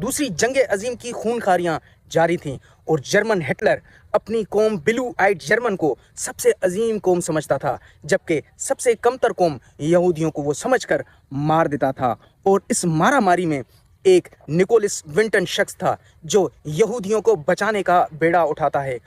दूसरी जंग अजीम की खूनखारियां जारी थीं और जर्मन हिटलर अपनी कौम ब्लू आइड जर्मन को सबसे अजीम कौम समझता था, जबकि सबसे कमतर कौम यहूदियों को वो समझकर मार देता था। और इस मारामारी में एक निकोलस विंटन शख्स था जो यहूदियों को बचाने का बेड़ा उठाता है।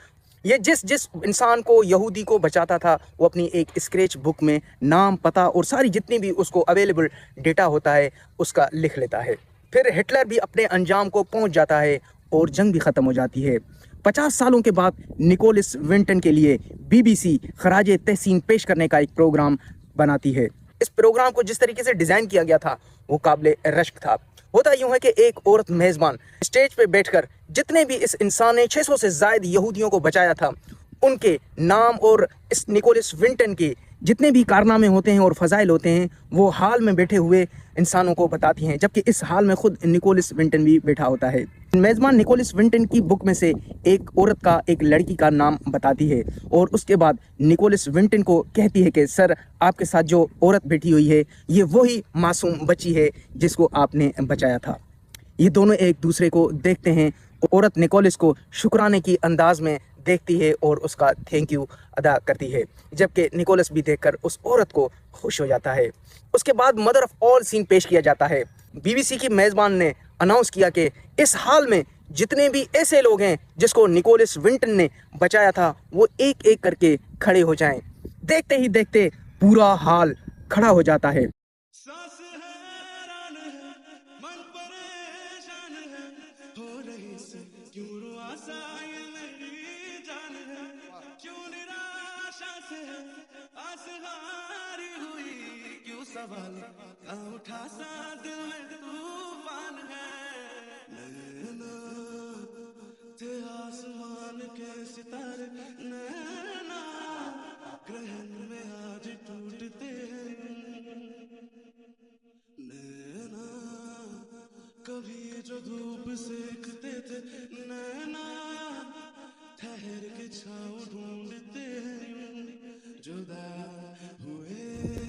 ये जिस जिस इंसान को यहूदी को बचाता था वो अपनी एक स्क्रैच बुक में नाम, पता और सारी जितनी भी उसको अवेलेबल डेटा होता है उसका लिख लेता है। फिर हिटलर भी अपने अंजाम को पहुंच जाता है और जंग भी ख़त्म हो जाती है। 50 सालों के बाद निकोलस विंटन के लिए BBC खराज तहसीन पेश करने का एक प्रोग्राम बनाती है। इस प्रोग्राम को जिस तरीके से डिज़ाइन किया गया था वो काबिल रश्क था। होता यूं है कि एक औरत मेज़बान स्टेज पे बैठकर जितने भी इस इंसान ने 600 से ज़ायद यहूदियों को बचाया था उनके नाम और इस निकोलस विंटन के जितने भी कारनामे होते हैं और फ़ज़ाइल होते हैं वो हाल में बैठे हुए इंसानों को बताती हैं, जबकि इस हाल में खुद निकोलस विंटन भी बैठा होता है। मेज़बान निकोलस विंटन की बुक में से एक औरत का, एक लड़की का नाम बताती है और उसके बाद निकोलस विंटन को कहती है कि सर, आपके साथ जो औरत बैठी हुई है ये वही मासूम बच्ची है जिसको आपने बचाया था। ये दोनों एक दूसरे को देखते हैं। औरत निकोलस को शुक्राने की अंदाज में देखती है और उसका थैंक यू अदा करती है, जबकि निकोलस भी देखकर उस औरत को खुश हो जाता है। उसके बाद मदर ऑफ ऑल सीन पेश किया जाता है। BBC की मेज़बान ने अनाउंस किया कि इस हाल में जितने भी ऐसे लोग हैं जिसको निकोलस विंटन ने बचाया था वो एक एक करके खड़े हो जाएं। देखते ही देखते पूरा हाल खड़ा हो जाता है। सवाल का उठा सा दिल में तूफान है, नैना थे आसमान के सितारे, नैना ग्रहण में आज टूटते हैं, नैना कभी जो धूप सेकते थे, नैना ठहर के छाँव ढूंढते हैं, जुदा हुए।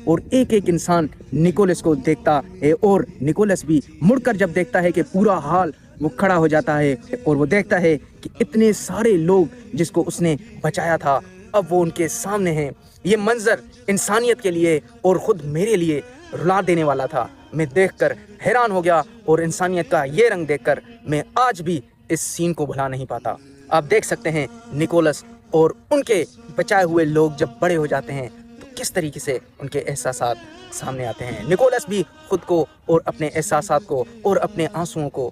और एक एक इंसान निकोलस को देखता है और निकोलस भी मुड़कर जब देखता है कि पूरा हाल वो खड़ा हो जाता है और वो देखता है कि इतने सारे लोग जिसको उसने बचाया था अब वो उनके सामने हैं। ये मंजर इंसानियत के लिए और ख़ुद मेरे लिए रुला देने वाला था। मैं देखकर हैरान हो गया और इंसानियत का ये रंग देखकर मैं आज भी इस सीन को भुला नहीं पाता। आप देख सकते हैं निकोलस और उनके बचाए हुए लोग जब बड़े हो जाते हैं किस तरीके से उनके एहसासात सामने आते हैं। निकोलस भी खुद को और अपने एहसासात को और अपने आंसुओं को